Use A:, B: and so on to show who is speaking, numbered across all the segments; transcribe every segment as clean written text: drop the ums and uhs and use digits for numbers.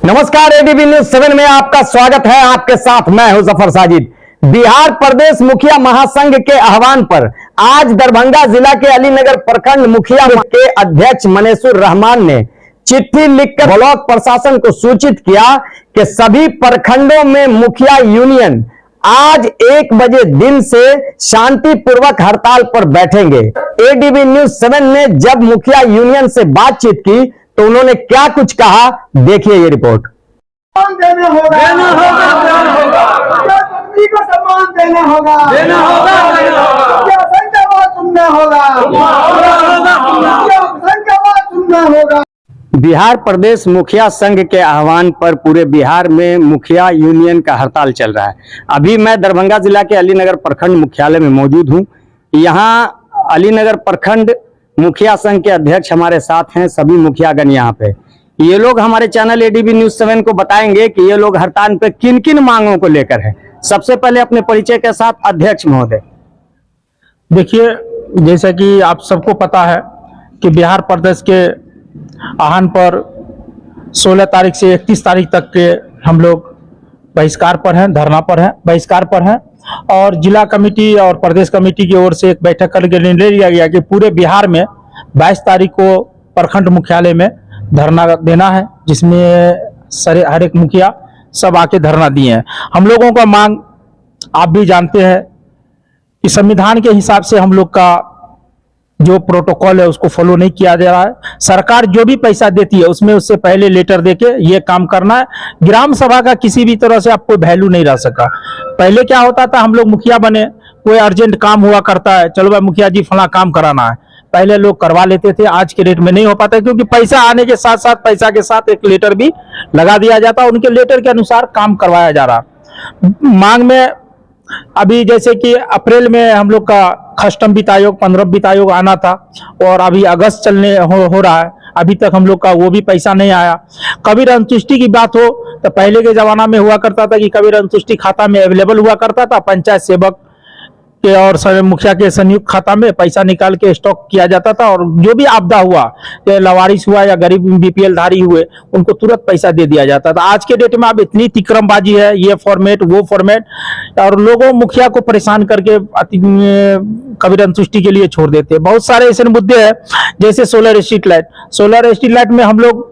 A: नमस्कार, ADB news 7 में आपका स्वागत है। आपके साथ मैं हूं जफर साजिद। बिहार प्रदेश मुखिया महासंघ के आह्वान पर आज दरभंगा जिला के अलीनगर प्रखंड मुखिया के अध्यक्ष मनेसूर रहमान ने चिट्ठी लिखकर ब्लॉक प्रशासन को सूचित किया कि सभी प्रखंडों में मुखिया यूनियन आज 1 बजे दिन से शांतिपूर्वक हड़ताल पर बैठेंगे। एडीबी न्यूज 7 ने जब मुखिया यूनियन से बातचीत की तो उन्होंने क्या कुछ कहा, देखिए ये रिपोर्ट।
B: देना होगा, देना होगा, देना होगा, पत्नी को सम्मान देना होगा, देना होगा, संघ का बात सुनना होगा, संघ का बात सुनना होगा।
A: बिहार प्रदेश मुखिया संघ के आह्वान पर पूरे बिहार में मुखिया यूनियन का हड़ताल चल रहा है। अभी मैं दरभंगा जिला के अलीनगर प्रखंड मुख्यालय में मौजूद हूं। यहाँ अलीनगर प्रखंड मुखिया संघ के अध्यक्ष हमारे साथ हैं, सभी मुखियागण यहाँ पे। ये लोग हमारे चैनल एडीबी न्यूज 7 को बताएंगे कि ये लोग हड़ताल पे किन किन मांगों को लेकर हैं। सबसे पहले अपने परिचय के साथ अध्यक्ष महोदय।
C: देखिए, जैसा कि आप सबको पता है कि बिहार प्रदेश के आह्वान पर 16 तारीख से 31 तारीख तक के हम लोग बहिष्कार पर हैं, धरना पर हैं, बहिष्कार पर हैं। और जिला कमेटी और प्रदेश कमेटी की ओर से एक बैठक करके निर्णय लिया गया कि पूरे बिहार में 22 तारीख को प्रखंड मुख्यालय में धरना देना है, जिसमें हर एक मुखिया सब आके धरना दिए हैं। हम लोगों का मांग आप भी जानते हैं कि संविधान के हिसाब से हम लोग का जो प्रोटोकॉल है उसको फॉलो नहीं किया जा रहा है। सरकार जो भी पैसा देती है उसमें उससे पहले लेटर देके ये काम करना है। ग्राम सभा का किसी भी तरह से आपको वैल्यू नहीं रह सका। पहले क्या होता था, हम लोग मुखिया बने, कोई अर्जेंट काम हुआ करता है, चलो भाई मुखिया जी फला काम कराना है, पहले लोग करवा लेते थे। आज के डेट में नहीं हो पाता, क्योंकि पैसा आने के साथ साथ पैसा के साथ एक लेटर भी लगा दिया जाता, उनके लेटर के अनुसार काम करवाया जा रहा। मांग में अभी जैसे कि अप्रैल में हम लोग का कस्टम वित्त आयोग, 15 वित्त आयोग आना था, और अभी अगस्त चलने हो रहा है, अभी तक हम लोग का वो भी पैसा नहीं आया। कबीर अंतुष्टि की बात हो तो पहले के जमाना में हुआ करता था कि कबीर अंतुष्टि खाता में अवेलेबल हुआ करता था, पंचायत सेवक के और मुखिया के संयुक्त खाता में पैसा निकाल के स्टॉक किया जाता था, और जो भी आपदा हुआ, चाहे लवारिस हुआ या गरीब बीपीएल धारी हुए, उनको तुरंत पैसा दे दिया जाता था। आज के डेट में अब इतनी तिक्रमबाजी है, ये फॉर्मेट वो फॉर्मेट, और लोगों मुखिया को परेशान करके कबीर अंतुष्टि के लिए छोड़ देते हैं। बहुत सारे ऐसे मुद्दे हैं, जैसे सोलर स्ट्रीट लाइट में हम लोग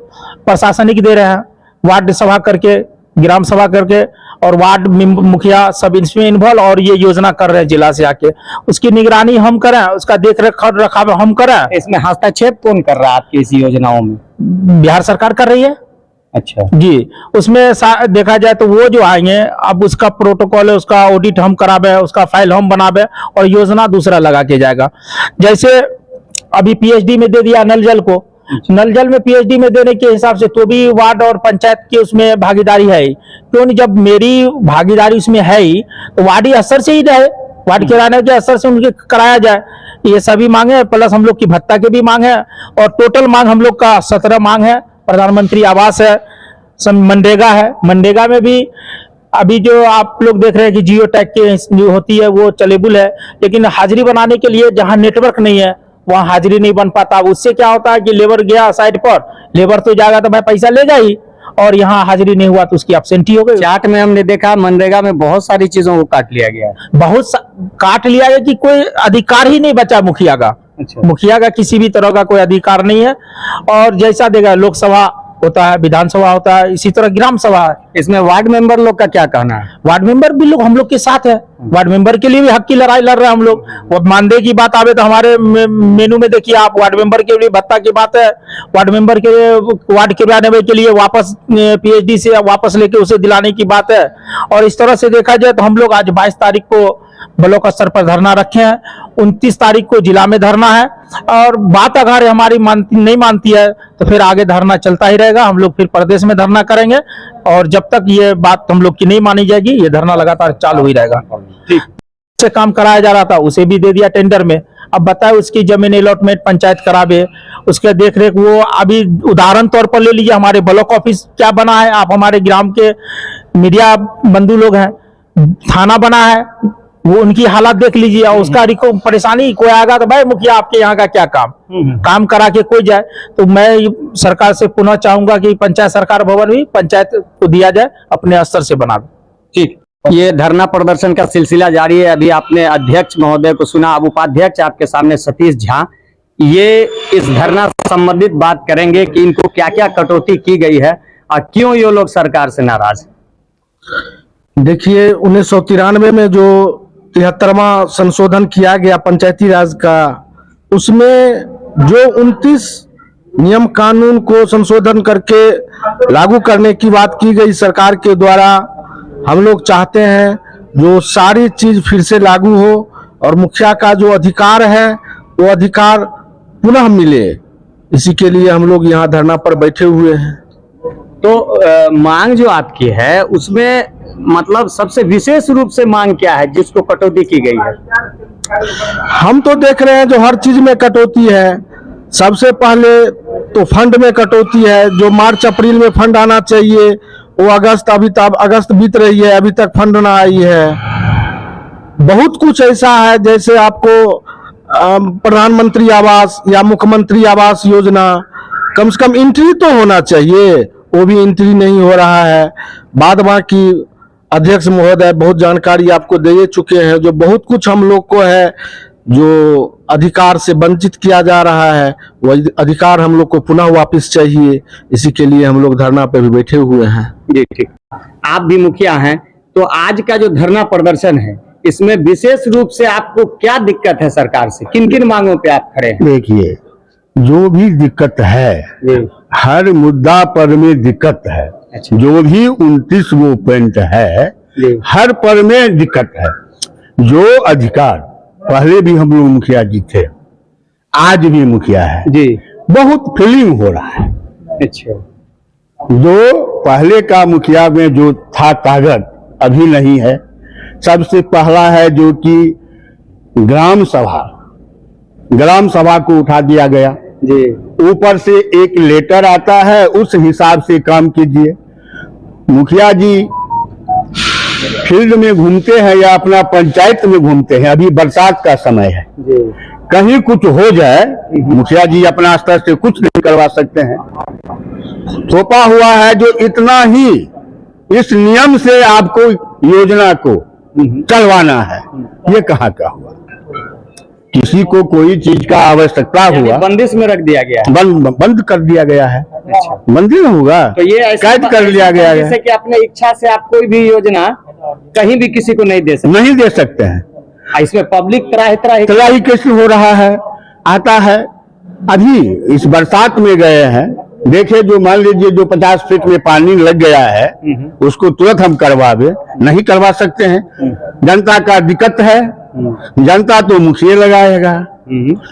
C: प्रशासनिक दे रहे हैं, वार्ड सभा करके, ग्राम सभा करके, और वार्ड मुखिया सब इसमें इन्वॉल्व, और ये योजना कर रहे हैं जिला से आके। उसकी निगरानी हम करें, उसका देख रखाव हम करें।
A: इसमें हस्तक्षेप कौन कर रहा है आपकी इस योजनाओं में?
C: बिहार सरकार कर रही है।
A: अच्छा
C: जी, उसमें देखा जाए तो वो जो आएंगे, अब उसका प्रोटोकॉल है, उसका ऑडिट हम करावे, उसका फाइल हम बनावे, और योजना दूसरा लगा के जाएगा। जैसे अभी पीएचडी में दे दिया नल जल को, नल जल में पीएचडी में देने के हिसाब से तो भी वार्ड और पंचायत की उसमें भागीदारी है ही। क्यों नहीं? जब मेरी भागीदारी उसमें है ही तो वार्ड असर से ही रहे, वार्ड किराने के असर से उनके कराया जाए। ये सभी मांगे, प्लस हम लोग की भत्ता के भी मांग है, और टोटल मांग हम लोग का 17 मांग है। प्रधानमंत्री आवास है, मनरेगा है, मनरेगा में भी अभी जो आप लोग देख रहे हैं कि जियो टैग की जो होती है वो चलेबुल है, लेकिन हाजिरी बनाने के लिए जहाँ नेटवर्क नहीं है वहाँ हाजिरी नहीं बन पाता। उससे क्या होता है कि लेबर गया साइड पर, लेबर तो जाएगा तो भाई पैसा ले जाए, और यहाँ हाजिरी नहीं हुआ तो उसकी एब्सेंटी हो गई।
A: चार्ट में हमने देखा मनरेगा में बहुत सारी चीजों को काट लिया गया है।
C: काट लिया गया कि कोई अधिकार ही नहीं बचा मुखिया का।
A: अच्छा।
C: मुखिया का किसी भी तरह का कोई अधिकार नहीं है। और जैसा देखा लोकसभा होता है, विधानसभा होता है, इसी तरह ग्राम सभा है।
A: इसमें वार्ड मेंबर लोग का क्या कहना है?
C: वार्ड मेंबर भी लोग हम लोग के साथ है, वार्ड मेंबर के लिए भी हक की लड़ाई लड़ रहे हैं हम लोग। वो मानदेय की बात आवे तो हमारे मेनू में देखिए आप, वार्ड मेंबर के लिए भत्ता की बात है, वार्ड मेंबर के लिए वार्ड किराने के लिए वापस पीएचडी से वापस लेके उसे दिलाने की बात है। और इस तरह से देखा जाए तो हम लोग आज 22 तारीख को ब्लॉक स्तर पर धरना रखे हैं, 29 तारीख को जिला में धरना है, और बात अगर हमारी नहीं मानती है तो फिर आगे धरना चलता ही रहेगा। हम लोग फिर प्रदेश में धरना करेंगे, और जब तक ये बात हम लोग की नहीं मानी जाएगी ये धरना लगातार चालू ही रहेगा। से काम कराया जा रहा था उसे भी दे दिया टेंडर में। अब बताए उसकी जमीन अलॉटमेंट पंचायत करावे, उसके देख रेख वो अभी उदाहरण तौर पर ले लीजिए, हमारे ब्लॉक ऑफिस क्या बना है, आप हमारे ग्राम के मीडिया बंधु लोग हैं, थाना बना है, वो उनकी हालत देख लीजिए और उसका परेशानी कोई आएगा तो भाई मुखिया आपके यहाँ का क्या काम करा के कोई जाए। तो मैं सरकार से पुनः चाहूंगा कि पंचायत सरकार भवन भी पंचायत को दिया जाए, अपने स्तर से बना दे।
A: ठीक, ये धरना प्रदर्शन का सिलसिला जारी है। अभी आपने अध्यक्ष महोदय को सुना, अब उपाध्यक्ष आपके सामने सतीश झा, ये इस धरना से संबंधित बात करेंगे कि इनको क्या क्या कटौती की गई है और क्यों ये लोग सरकार से नाराज।
D: देखिए 1993 में जो 73वां संशोधन किया गया पंचायती राज का, उसमें जो 29 नियम कानून को संशोधन करके लागू करने की बात की गई सरकार के द्वारा, हम लोग चाहते हैं जो सारी चीज फिर से लागू हो और मुखिया का जो अधिकार है वो अधिकार पुनः मिले। इसी के लिए हम लोग यहाँ धरना पर बैठे हुए हैं।
A: तो मांग जो आपकी है उसमें मतलब सबसे विशेष रूप से मांग क्या है जिसको कटौती की गई है?
D: हम तो देख रहे हैं जो हर चीज में कटौती है। सबसे पहले तो फंड में कटौती है। जो मार्च अप्रैल में फंड आना चाहिए वो अगस्त बीत रही है, अभी तक फंड ना आई है। बहुत कुछ ऐसा है, जैसे आपको प्रधानमंत्री आवास या मुख्यमंत्री आवास योजना, कम से कम एंट्री तो होना चाहिए, वो भी एंट्री नहीं हो रहा है। बाद बाकी अध्यक्ष महोदय बहुत जानकारी आपको दे चुके हैं। जो बहुत कुछ हम लोग को है जो अधिकार से वंचित किया जा रहा है, वो अधिकार हम लोग को पुनः वापस चाहिए। इसी के लिए हम लोग धरना पे भी बैठे हुए हैं।
A: जी ठीक, आप भी मुखिया हैं, तो आज का जो धरना प्रदर्शन है इसमें विशेष रूप से आपको क्या दिक्कत है सरकार से, किन किन मांगों पे आप खड़े हैं?
E: देखिए जो भी दिक्कत है, हर मुद्दा पर में दिक्कत है।
A: अच्छा।
E: जो भी 29 वो पॉइंट है, हर पर में दिक्कत है। जो अधिकार पहले भी हम लोग मुखिया जी थे, आज भी मुखिया है
A: जी,
E: बहुत फीलिंग हो रहा है।
A: अच्छा,
E: जो पहले का मुखिया में जो था ताकत अभी नहीं है। सबसे पहला है जो कि ग्राम सभा को उठा दिया गया
A: जी,
E: ऊपर से एक लेटर आता है, उस हिसाब से काम कीजिए। मुखिया जी फील्ड में घूमते हैं या अपना पंचायत में घूमते हैं, अभी बरसात का समय है
A: जी,
E: कहीं कुछ हो जाए मुखिया जी अपना स्तर से कुछ नहीं करवा सकते हैं। थोपा हुआ है जो इतना ही, इस नियम से आपको योजना को चलवाना है, ये कहाँ का हुआ? किसी को कोई चीज का आवश्यकता हुआ
A: बंदिश में रख दिया गया है।
E: बंद कर दिया गया है।
A: अच्छा,
E: बंदी न होगा
A: तो ये
E: कैद कर लिया गया है।
A: जैसे कि अपने इच्छा से आप कोई भी योजना कहीं भी किसी को नहीं दे सकते,
E: नहीं दे सकते हैं।
A: इसमें पब्लिक तरह
E: तलाही कैसे हो रहा है, आता है। अभी इस बरसात में गए हैं, देखे जो मान लीजिए जो 50 फीट में पानी लग गया है उसको तुरंत हम करवावे, नहीं करवा सकते हैं। जनता का दिक्कत है, जनता तो मुखिया लगाएगा।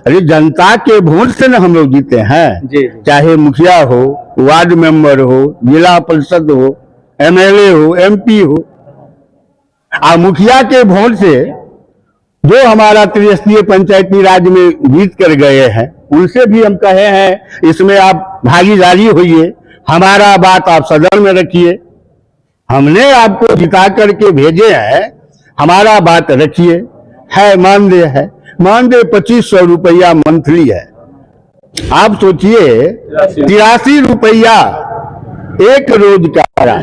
E: अरे जनता के वोट से न हम लोग जीते हैं
A: जी।
E: चाहे मुखिया हो, वार्ड मेंबर हो, जिला परिषद हो, एमएलए हो, एमपी हो। आ मुखिया के वोट से जो हमारा त्रिस्तरीय पंचायती राज में जीत कर गए हैं, उनसे भी हम कहे हैं इसमें आप भागीदारी होइए, हमारा बात आप सदन में रखिए। हमने आपको जिता करके भेजे हैं, हमारा बात रखिए। है मानदेय 2500 रुपया मंथली है। आप सोचिए 83 रुपया एक रोज का है,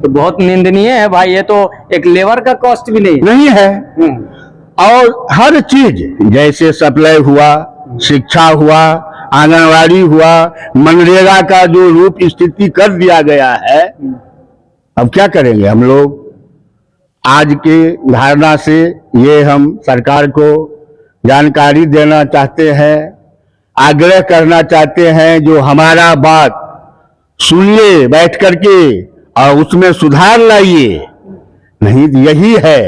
A: तो बहुत निंदनीय है भाई। ये तो एक लेबर का कॉस्ट भी नहीं
E: है। और हर चीज जैसे सप्लाई हुआ, शिक्षा हुआ, आंगनवाड़ी हुआ, मनरेगा का जो रूप स्थिति कर दिया गया है, अब क्या करेंगे हम लोग? आज के धारणा से ये हम सरकार को जानकारी देना चाहते हैं, आग्रह करना चाहते हैं जो हमारा बात सुनिए बैठ करके और उसमें सुधार लाइए। नहीं यही है,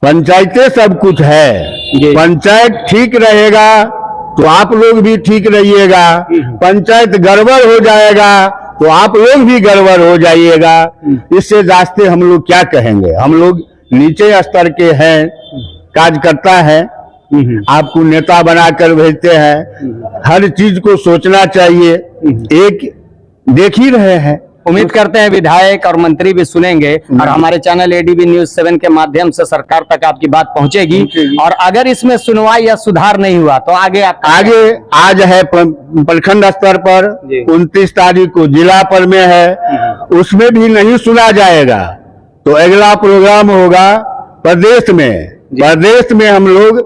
E: पंचायतें सब कुछ है। पंचायत ठीक रहेगा तो आप लोग भी ठीक रहिएगा, पंचायत गड़बड़ हो जाएगा तो आप लोग भी गड़बड़ हो जाइएगा। इससे रास्ते हम लोग क्या कहेंगे? हम लोग नीचे स्तर के हैं, कार्यकर्ता हैं, आपको नेता बनाकर भेजते हैं। हर चीज को सोचना चाहिए। एक देख ही रहे हैं
A: उम्मीद करते हैं विधायक और मंत्री भी सुनेंगे और हमारे चैनल एडीबी न्यूज 7 के माध्यम से सरकार तक आपकी बात पहुंचेगी। और अगर इसमें सुनवाई या सुधार नहीं हुआ तो आगे
E: आज है प्रखंड स्तर पर, 29 तारीख को जिला पर में है, उसमें भी नहीं सुना जाएगा तो अगला प्रोग्राम होगा प्रदेश में। प्रदेश में हम लोग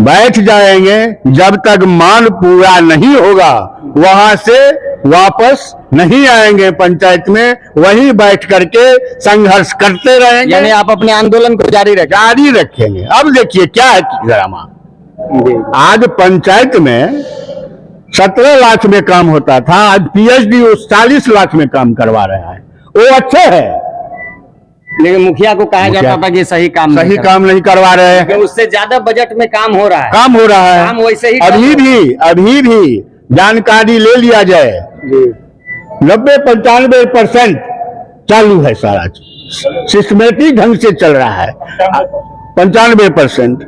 E: बैठ जाएंगे, जब तक मांग पूरा नहीं होगा वहां से वापस नहीं आएंगे पंचायत में, वहीं बैठ करके संघर्ष करते रहेंगे।
A: यानी आप अपने आंदोलन को जारी
E: रखेंगे। अब देखिए क्या है ड्रामा। आज पंचायत में 17 लाख में काम होता था, आज पीएचडी 40 लाख में काम करवा रहा है। वो अच्छे है,
A: लेकिन मुखिया को कहा जाता था कि सही काम
E: नहीं करवा रहे हैं।
A: उससे ज्यादा बजट में काम हो रहा है।
E: काम वैसे ही अभी भी जानकारी ले लिया जाए, 90-95% चालू है, सारा सिस्टमेटिक ढंग से चल रहा है। 95%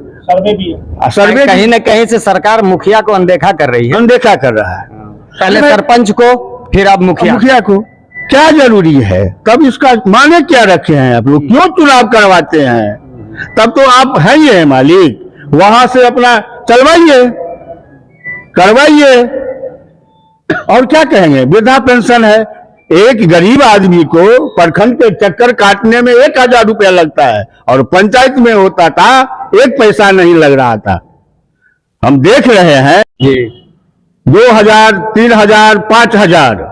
E: सर्वे
A: कहीं न कहीं से सरकार मुखिया को अनदेखा कर रही है।
E: अनदेखा कर रहा है,
A: पहले सरपंच को, फिर अब मुखिया
E: को। क्या जरूरी है? तब इसका माने क्या रखे हैं आप लोग? क्यों चुनाव करवाते हैं? तब तो आप हैं ही है मालिक, वहां से अपना चलवाइए, करवाइए। और क्या कहेंगे? वृद्धा पेंशन है, एक गरीब आदमी को प्रखंड के चक्कर काटने में 1000 रुपया लगता है और पंचायत में होता था 1 पैसा नहीं लग रहा था। हम देख रहे हैं 2000, 3000, 5000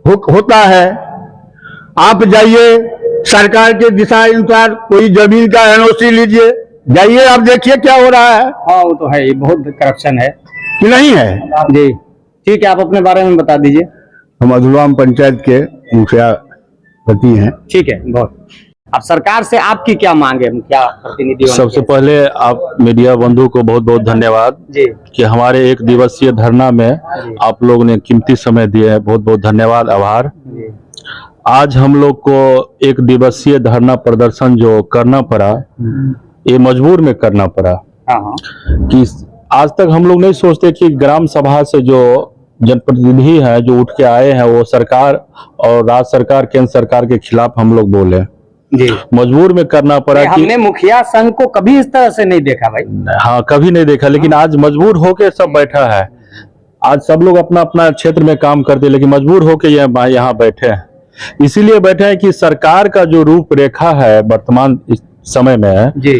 E: होता है। आप जाइए सरकार के दिशा अनुसार कोई जमीन का एनओसी लीजिए, जाइए आप देखिए क्या हो रहा है।
A: हाँ वो तो है, बहुत करप्शन है
E: कि नहीं है
A: जी। ठीक है, आप अपने बारे में बता दीजिए।
E: हम अधुलाम पंचायत के मुखिया पति हैं।
A: ठीक है, बहुत। अब सरकार से आपकी क्या मांग है मुखिया प्रतिनिधि?
C: सबसे पहले आप मीडिया बंधु को बहुत बहुत धन्यवाद
A: जी
C: कि हमारे 1 दिवसीय धरना में आप लोग ने कीमती समय दिए है, बहुत बहुत धन्यवाद, आभार। आज हम लोग को 1 दिवसीय धरना प्रदर्शन जो करना पड़ा, ये मजबूर में करना पड़ा। कि आज तक हम लोग नहीं सोचते कि ग्राम सभा से जो जनप्रतिनिधि हैं जो उठ के आए हैं वो सरकार और राज्य सरकार, केंद्र सरकार के खिलाफ हम लोग बोले
A: जी।
C: मजबूर में करना पड़ा।
A: हमने मुखिया संघ को कभी इस तरह से नहीं देखा भाई।
C: हाँ, कभी नहीं देखा, लेकिन आज मजबूर होके सब बैठा है। आज सब लोग अपना अपना क्षेत्र में काम करते, लेकिन मजबूर होके यहाँ बैठे हैं। इसीलिए बैठे हैं कि सरकार का जो रूपरेखा है वर्तमान समय में
A: जी,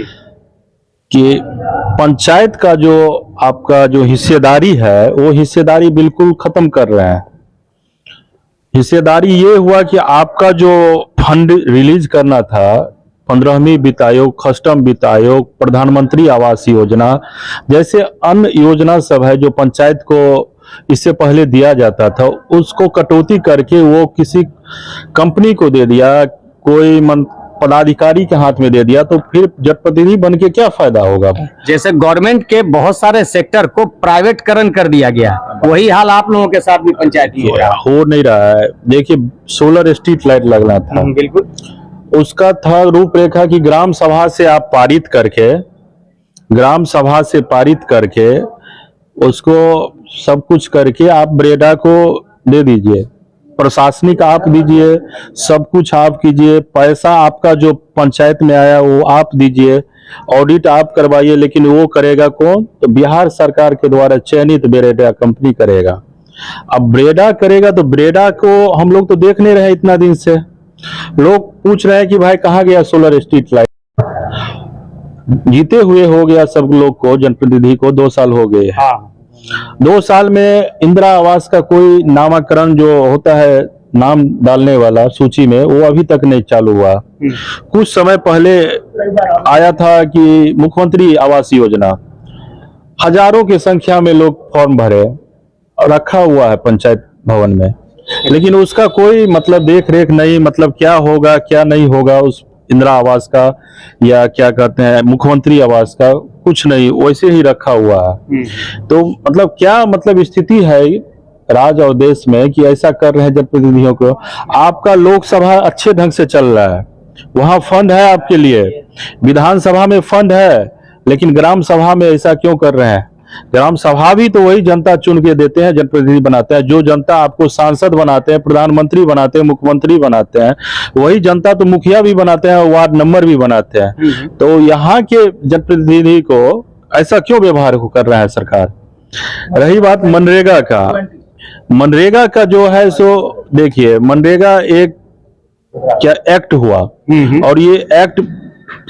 C: कि पंचायत का जो आपका जो हिस्सेदारी है वो हिस्सेदारी बिल्कुल खत्म कर रहे हैं। हिस्सेदारी ये हुआ कि आपका जो फंड रिलीज करना था, 15वीं वित्त आयोग, कस्टम वित्त आयोग, प्रधानमंत्री आवास योजना जैसे अन्य योजना सब है जो पंचायत को इससे पहले दिया जाता था, उसको कटौती करके वो किसी कंपनी को दे दिया, कोई पदाधिकारी के हाथ में दे दिया, तो फिर जनप्रतिनिधि बन के क्या फायदा होगा?
A: जैसे गवर्नमेंट के बहुत सारे सेक्टर को प्राइवेटकरण कर दिया गया, वही हाल आप लोगों के साथ भी पंचायत में
C: हो नहीं रहा है। देखिए, सोलर स्ट्रीट लाइट लगना था,
A: बिल्कुल
C: उसका था रूपरेखा की ग्राम सभा से आप पारित करके, ग्राम सभा से पारित करके उसको सब कुछ करके आप ब्रेडा को दे दीजिए, प्रशासनिक आप दीजिए, सब कुछ आप कीजिए, पैसा आपका जो पंचायत में आया वो आप दीजिए, ऑडिट आप करवाइए, लेकिन वो करेगा कौन? तो बिहार सरकार के द्वारा चयनित ब्रेडा कंपनी करेगा। अब ब्रेडा करेगा तो ब्रेडा को हम लोग तो देख नहीं रहे इतना दिन से। लोग पूछ रहे हैं कि भाई कहाँ गया सोलर स्ट्रीट लाइट? जीते हुए हो गया सब लोग को, जनप्रतिनिधि को 2 साल हो गए।
A: हाँ।
C: 2 साल में इंदिरा आवास का कोई नामकरण जो होता है, नाम डालने वाला सूची में, वो अभी तक नहीं चालू हुआ। कुछ समय पहले आया था कि मुख्यमंत्री आवास योजना, हजारों की संख्या में लोग फॉर्म भरे, रखा हुआ है पंचायत भवन में, लेकिन उसका कोई मतलब देख रेख नहीं, मतलब क्या होगा क्या नहीं होगा उस इंदिरा आवास का या क्या कहते हैं मुख्यमंत्री आवास का, कुछ नहीं, वैसे ही रखा हुआ है। तो मतलब क्या मतलब स्थिति है राज्य और देश में कि ऐसा कर रहे हैं जनप्रतिनिधियों को। आपका लोकसभा अच्छे ढंग से चल रहा है, वहां फंड है आपके लिए, विधानसभा में फंड है, लेकिन ग्राम सभा में ऐसा क्यों कर रहे हैं?
F: ग्राम सभा भी तो वही जनता चुन के देते हैं, जनप्रतिनिधि बनाते हैं। जो जनता आपको सांसद बनाते हैं, प्रधानमंत्री बनाते हैं, मुख्यमंत्री बनाते हैं, वही जनता तो मुखिया भी बनाते हैं, वार्ड नंबर भी बनाते हैं। तो यहाँ के जनप्रतिनिधि को ऐसा क्यों व्यवहार कर रहा है सरकार। रही बात मनरेगा का, मनरेगा का जो है सो देखिए, मनरेगा एक क्या एक्ट हुआ, और ये एक्ट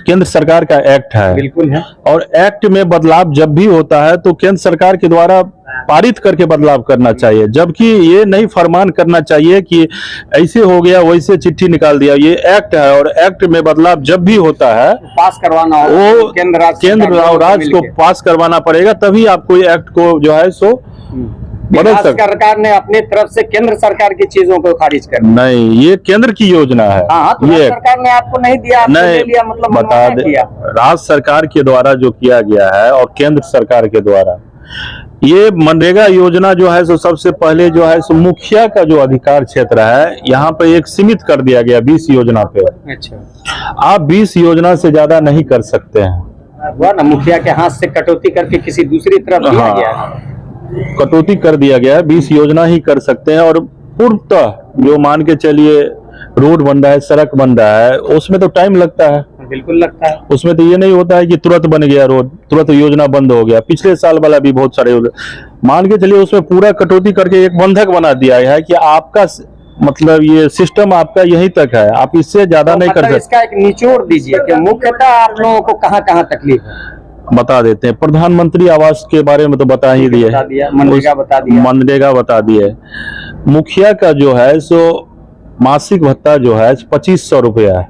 F: केंद्र सरकार का एक्ट है,
A: बिल्कुल है।
F: और एक्ट में बदलाव जब भी होता है तो केंद्र सरकार के द्वारा पारित करके बदलाव करना चाहिए, जबकि ये नहीं फरमान करना चाहिए कि ऐसे हो गया वैसे चिट्ठी निकाल दिया। ये एक्ट है, और एक्ट में बदलाव जब भी होता है
A: पास करवाना
F: वो केंद्र और राज्य को पास करवाना पड़ेगा, तभी आपको ये एक्ट को जो है सो बदल सकते।
A: सरकार ने अपने तरफ से केंद्र सरकार की चीजों को खारिज कर दिया।
F: नहीं, ये केंद्र की योजना है।
A: तो
F: ये
A: सरकार ने आपको नहीं दिया, आपने
F: नहीं
A: ले लिया, मतलब
F: बता दे, राज्य सरकार के द्वारा जो किया गया है और केंद्र सरकार के द्वारा ये मनरेगा योजना जो है सो सबसे पहले जो है सो मुखिया का जो अधिकार क्षेत्र है यहाँ पे एक सीमित कर दिया गया 20 योजना पे।
A: अच्छा,
F: आप 20 योजना से ज्यादा नहीं कर सकते हैं।
A: हुआ ना, मुखिया के हाथ से कटौती करके किसी दूसरी तरफ दिया
F: हाँ,
A: गया है।
F: कटौती कर दिया गया है, 20 योजना ही कर सकते हैं। और पूर्णतः जो मान के चलिए रोड बन रहा है, सड़क बन रहा है, उसमें तो टाइम लगता है।
A: बिल्कुल लगता है।
F: उसमें तो ये नहीं होता है कि तुरंत बन गया रोड, तुरंत योजना बंद हो गया। पिछले साल वाला भी बहुत सारे मान के चलिए उसमें पूरा कटौती करके एक बंधक बना दिया है कि आपका मतलब ये सिस्टम आपका यहीं तक है, आप इससे ज्यादा नहीं कर सकते।
A: इसका एक निचोड़ दीजिए कि मुख्यतः आप लोगों को कहाँ कहाँ तकलीफ है,
F: बता देते हैं। प्रधानमंत्री आवास के बारे में तो बता ही दिए,
A: मनरेगा बता दिया,
F: मनरेगा बता दिए। मुखिया का जो है सो मासिक भत्ता जो है 2500 रुपया है।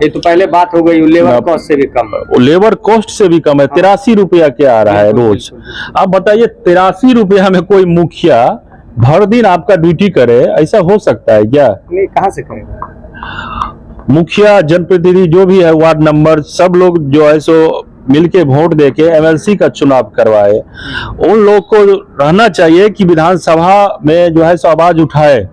A: ये तो पहले बात हो गई, लेबर कॉस्ट से भी कम है।
F: लेबर कॉस्ट से भी कम है, 83 रुपया के आ रहा है रोज। आप बताइए 83 रुपया में कोई मुखिया भर दिन आपका ड्यूटी करे, ऐसा हो सकता है क्या?
A: नहीं, कहाँ से करेगा?
F: मुखिया, जनप्रतिनिधि जो भी है, वार्ड नंबर, सब लोग जो है सो मिलके वोट देके एमएलसी का चुनाव करवाए। उन लोग को रहना चाहिए कि विधानसभा में जो है सो आवाज उठाए।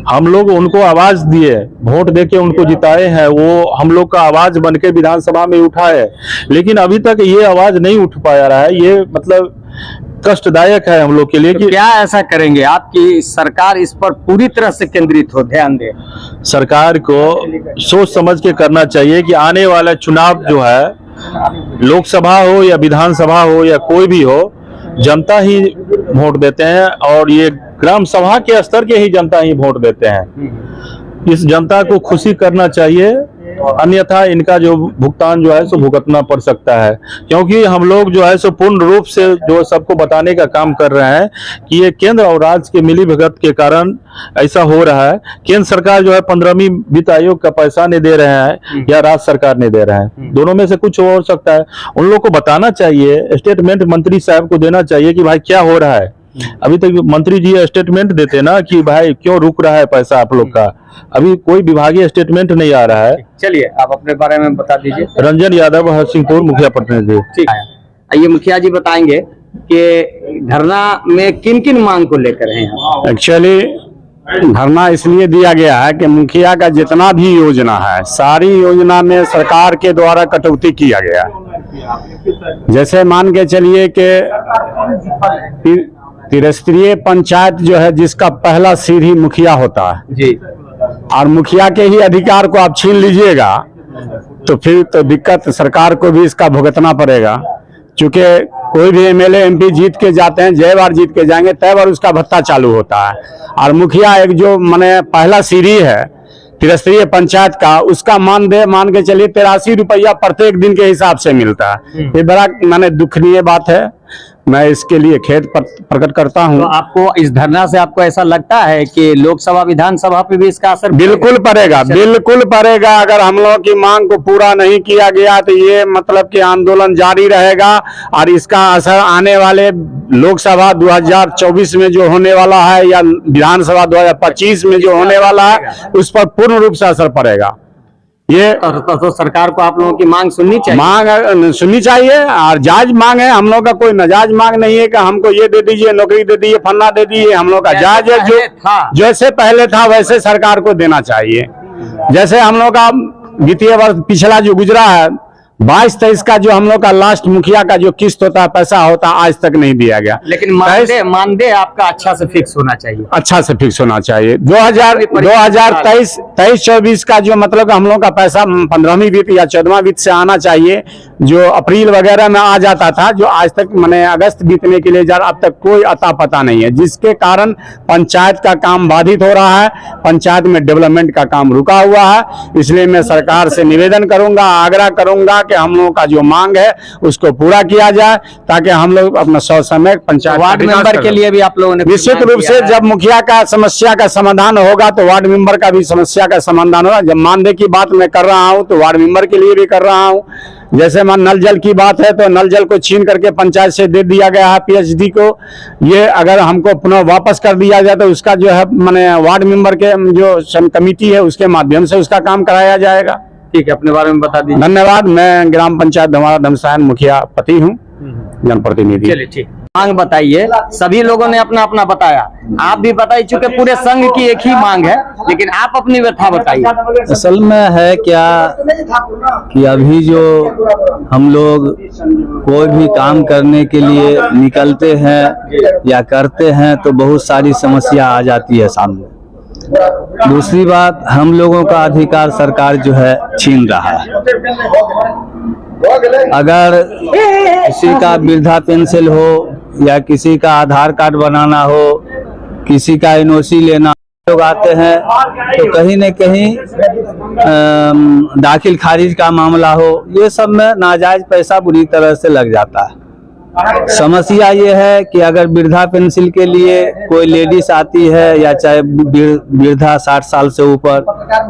F: हम लोग उनको आवाज दिए, वोट देके उनको जिताए हैं, वो हम लोग का आवाज बनके विधानसभा में उठाए, लेकिन अभी तक ये आवाज नहीं उठ पाया रहा है। ये मतलब कष्टदायक है हम लोग के लिए।
A: तो
F: कि
A: क्या ऐसा करेंगे आपकी सरकार इस पर पूरी तरह से केंद्रित हो, ध्यान दे?
F: सरकार को सोच समझ के करना चाहिए कि आने वाला चुनाव जो है, लोकसभा हो या विधानसभा हो या कोई भी हो, जनता ही वोट देते हैं, और ये ग्राम सभा के स्तर के ही जनता ही वोट देते हैं। इस जनता को खुशी करना चाहिए, अन्यथा इनका जो भुगतान जो है सो भुगतना पड़ सकता है। क्योंकि हम लोग जो है सो पूर्ण रूप से जो सबको बताने का काम कर रहे हैं कि ये केंद्र और राज्य के मिलीभगत के कारण ऐसा हो रहा है। केंद्र सरकार जो है 15वीं वित्त आयोग का पैसा नहीं दे रहे हैं, या राज्य सरकार नहीं दे रहे हैं, दोनों में से कुछ हो सकता है। उन लोग को बताना चाहिए, स्टेटमेंट मंत्री साहब को देना चाहिए कि भाई क्या हो रहा है। अभी तक मंत्री जी स्टेटमेंट देते ना कि भाई क्यों रुक रहा है पैसा आप लोग का, अभी कोई विभागीय स्टेटमेंट नहीं आ रहा है।
A: चलिए आप अपने बारे में बता दीजिए।
F: रंजन यादव, हरसिंहपुर, मुखिया प्रतिनिधि।
A: ठीक है, आइए मुखिया जी बताएंगे कि धरना में किन किन मांग को लेकर हैं आप?
E: एक्चुअली धरना इसलिए दिया गया है कि मुखिया का जितना भी योजना है, सारी योजना में सरकार के द्वारा कटौती किया गया है। जैसे मान के चलिए कि त्रिस्तरीय पंचायत जो है, जिसका पहला सीढ़ी मुखिया होता है
A: जी,
E: और मुखिया के ही अधिकार को आप छीन लीजिएगा तो फिर तो दिक्कत सरकार को भी इसका भुगतना पड़ेगा। चूंकि कोई भी एमएलए एमपी जीत के जाते हैं, जय बार जीत के जाएंगे तय बार उसका भत्ता चालू होता है, और मुखिया एक जो माने पहला सीढ़ी है त्रिस्तरीय पंचायत का, उसका मान के चलिए 83 रुपया प्रत्येक दिन के हिसाब से मिलता है। ये बड़ा माने दुखनीय बात है, मैं इसके लिए खेद प्रकट करता हूं।
A: तो आपको इस धरना से आपको ऐसा लगता है कि लोकसभा विधानसभा पे भी इसका असर
E: बिल्कुल पड़ेगा, बिल्कुल पड़ेगा। अगर हम लोगों की मांग को पूरा नहीं किया गया तो ये मतलब कि आंदोलन जारी रहेगा, और इसका असर आने वाले लोकसभा 2024 में जो होने वाला है या विधानसभा 2025 में जो होने वाला है, उस पर पूर्ण रूप से असर पड़ेगा। ये
A: तो सरकार को आप लोगों की मांग सुननी चाहिए।
E: मांग सुननी चाहिए, और जायज मांग है। हम लोग का कोई नाजायज मांग नहीं है कि हमको ये दे दीजिए, नौकरी दे दीजिए, फन्ना दे दीजिए। हम लोग का जायज है, जो जैसे पहले था वैसे सरकार को देना चाहिए। जैसे हम लोग का वित्तीय वर्ष पिछला जो गुजरा है 22-23 का जो हम लोग का लास्ट मुखिया का जो किस्त होता है, पैसा होता है, आज तक नहीं दिया गया।
A: लेकिन मानदेय आपका अच्छा से फिक्स होना चाहिए।
E: अच्छा से फिक्स होना चाहिए। 2023-24 का जो मतलब हम लोग का पैसा 15वीं वित्त या 14वां वित्त से आना चाहिए, जो अप्रैल वगैरह में आ जाता था, जो आज तक मैंने अगस्त बीतने के लिए अब तक कोई अता पता नहीं है, जिसके कारण पंचायत का काम बाधित हो रहा है, पंचायत में डेवलपमेंट का काम रुका हुआ है। इसलिए मैं सरकार से निवेदन करूंगा, आग्रह करूंगा कि हम लोगों का जो मांग है उसको पूरा किया जाए, ताकि हम लोग अपना ससमय पंचायत
A: वार्ड मेंबर के लिए भी आप लोगों ने
E: निश्चित रूप से जब मुखिया का समस्या का समाधान होगा तो वार्ड मेंबर का भी समस्या का समाधान होगा। जब मानदेय की बात मैं कर रहा हूं तो वार्ड मेंबर के लिए भी कर रहा हूं। जैसे मान नल जल की बात है तो नल जल को छीन करके पंचायत से दे दिया गया है पीएचडी को, ये अगर हमको पुनः वापस कर दिया जाए तो उसका जो है माने वार्ड मेंबर के जो कमेटी है उसके माध्यम से उसका काम कराया जाएगा।
A: ठीक है, अपने बारे में बता दीजिए।
E: धन्यवाद। मैं ग्राम पंचायत धमारा धमसायन मुखिया पति हूँ, जनप्रतिनिधि।
A: चलिए ठीक, मांग बताइए। सभी लोगों ने अपना अपना बताया, आप भी बता चुके, पूरे संघ की एक ही मांग है, लेकिन आप अपनी व्यथा बताइए।
G: असल में है क्या कि अभी जो हम लोग कोई भी काम करने के लिए निकलते हैं या करते हैं तो बहुत सारी समस्या आ जाती है सामने। दूसरी बात, हम लोगों का अधिकार सरकार जो है छीन रहा है। अगर किसी का वृद्धा पेंशन हो या किसी का आधार कार्ड बनाना हो, किसी का एनओसी लेना, लोग आते हैं तो कहीं न कहीं दाखिल खारिज का मामला हो, ये सब में नाजायज पैसा बुरी तरह से लग जाता है। समस्या ये है कि अगर वृद्धा पेंशन के लिए कोई लेडीज आती है या चाहे वृद्धा 60 साल से ऊपर,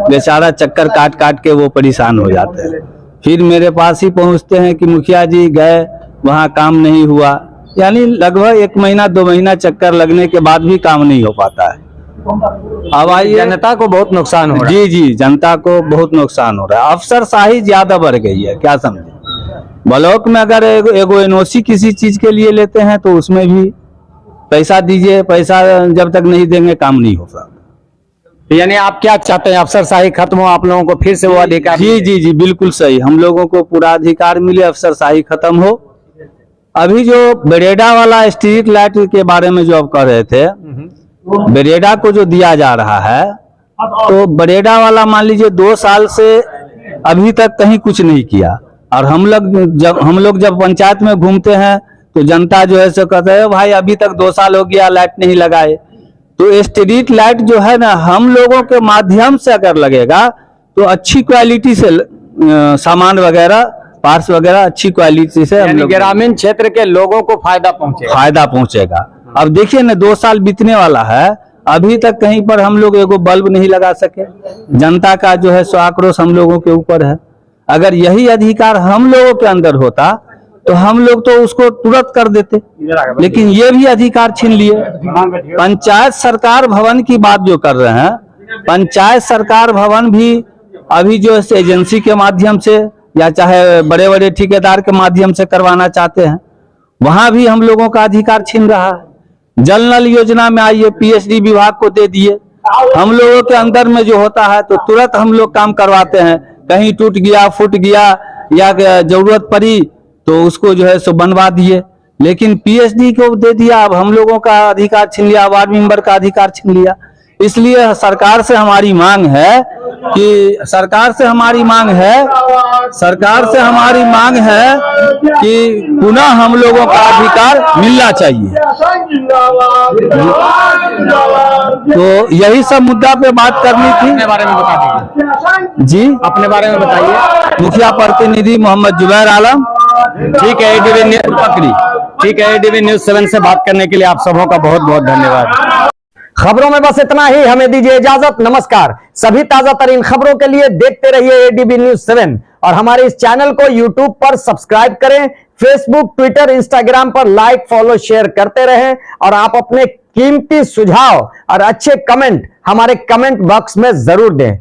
G: बेचारा चक्कर काट काट के वो परेशान हो जाते हैं। फिर मेरे पास ही पहुंचते हैं कि मुखिया जी गए, वहाँ काम नहीं हुआ, यानी लगभग 1 महीना 2 महीना चक्कर लगने के बाद भी काम नहीं हो पाता है। अब आइए,
A: जनता को बहुत नुकसान हो रहा है।
G: जी, जनता को बहुत नुकसान हो रहा है। अफसरशाही ज्यादा बढ़ गई है, क्या समझे। ब्लॉक में अगर एगो एनओसी किसी चीज के लिए लेते हैं तो उसमें भी पैसा दीजिए, पैसा जब तक नहीं देंगे काम नहीं हो सकता।
A: यानी आप क्या चाहते हैं, अफसरशाही खत्म हो, आप लोगों को फिर से वो अधिकार?
G: जी, बिल्कुल सही, हम लोगों को पूरा अधिकार मिले, अफसरशाही खत्म हो। अभी जो बेरेडा वाला स्ट्रीट लाइट के बारे में जो आप कह रहे थे, बेरेडा को जो दिया जा रहा है, तो बेरेडा वाला मान लीजिए 2 साल से अभी तक कहीं कुछ नहीं किया। और हम लोग जब पंचायत में घूमते हैं तो जनता जो है सो कहते हैं भाई अभी तक 2 साल हो गया लाइट नहीं लगाए। तो स्ट्रीट लाइट जो है ना, हम लोगों के माध्यम से अगर लगेगा तो अच्छी क्वालिटी से सामान वगैरह, पार्ट्स वगैरह अच्छी क्वालिटी से हम लोग,
A: ग्रामीण क्षेत्र के लोगों को फायदा
G: पहुंचेगा। अब देखिए ना, 2 साल बीतने वाला है, अभी तक कहीं पर हम लोग एगो बल्ब नहीं लगा सके। जनता का जो है सो आक्रोश हम लोगों के ऊपर है। अगर यही अधिकार हम लोगों के अंदर होता तो हम लोग तो उसको तुरंत कर देते, लेकिन ये भी अधिकार छीन लिए। पंचायत सरकार भवन की बात जो कर रहे हैं, पंचायत सरकार भवन भी अभी जो है एजेंसी के माध्यम से या चाहे बड़े बड़े ठेकेदार के माध्यम से करवाना चाहते हैं, वहां भी हम लोगों का अधिकार छीन रहा है। जल नल योजना में आइए, पीएचडी विभाग को दे दिए। हम लोगों के अंदर में जो होता है तो तुरंत हम लोग काम करवाते हैं। कहीं टूट गया, फूट गया या जरूरत पड़ी तो उसको जो है सो बनवा दिए, लेकिन पीएचडी को दे दिया। अब हम लोगों का अधिकार छीन लिया, वार्ड मेंबर का अधिकार छीन लिया। इसलिए सरकार से हमारी मांग है कि पुनः हम लोगों का अधिकार मिलना चाहिए। तो यही सब मुद्दा पे बात करनी थी।
A: अपने बारे में बता दीजिए
G: जी,
A: अपने बारे में बताइए।
G: मुखिया प्रतिनिधि मोहम्मद जुबैर आलम।
A: ठीक है, एडीबी न्यूज पकड़ी। ठीक है, एडीबी न्यूज 7 से बात करने के लिए आप सबों का बहुत बहुत धन्यवाद। खबरों में बस इतना ही, हमें दीजिए इजाजत। नमस्कार। सभी ताजा तरीन खबरों के लिए देखते रहिए एडीबी न्यूज 7 और हमारे इस चैनल को यूट्यूब पर सब्सक्राइब करें, फेसबुक, ट्विटर, इंस्टाग्राम पर लाइक, फॉलो, शेयर करते रहें और आप अपने कीमती सुझाव और अच्छे कमेंट हमारे कमेंट बॉक्स में जरूर दें।